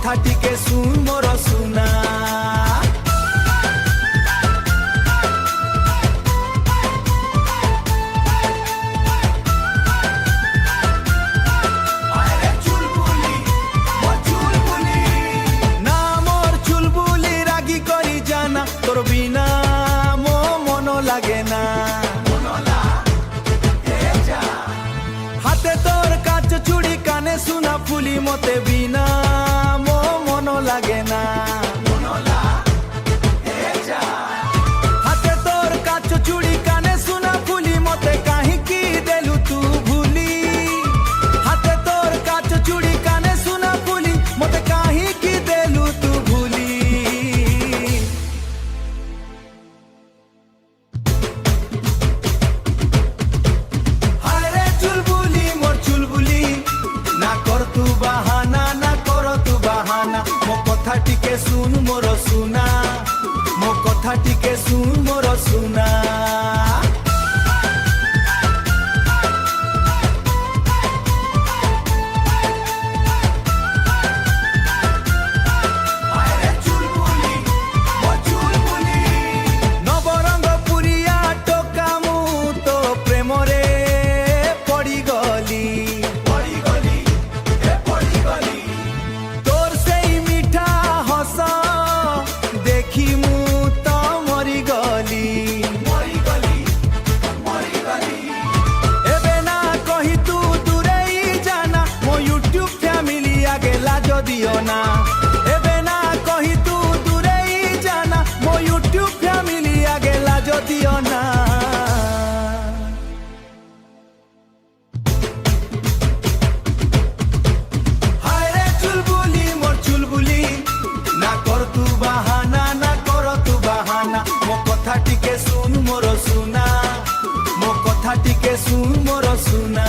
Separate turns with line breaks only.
কথা টিকে শুন মোর শুনা। না মোর চুলবুলি রাগি করি জানা, তোর বিনা মো মন লাগে না। হাতে তোর কাচ চুড়ি কানে সোনা ফুলি, মতে বিনা মো মন লাগে না। হাতে তোর কাচ চুড়ি কানে সোনা ফুলি, মতে কাহিকি দেলু তু ভুলি। হাতে তোর কাচ চুড়ি কানে সোনা ফুলি, মতে কাহিকি দেলু তু ভুলি। হায় রে চুলবুলি মোর চুলবুলি, না কর তু বাহানা, না কর তু বাহানা। মো কথা টিকে শুন মোর শুনা, মো কথা টিকে শুন মোর শুনা। নবরঙ্গ পুরিয়া টোকা মু তো প্রেমরে পড়িগলি। তোর সেই মিঠা হস দেখি মু তো মরিগলি। এবে না কহি তু দূরেই জানা, মো ইউটিউব ফ্যামিলি আগে লাজ দিও না। এবে না কহি তু দূরেই জানা, মো ইউটিউব ফ্যামিলি আগে লাজ দিও না। হায় রে চুলবুলি মোর চুলবুলি, না কর তু বাহানা, না কর তু বাহানা। মো কথা টিকে শুন মোর শুনা, মো কথা টিকে শুন মোর শুনা।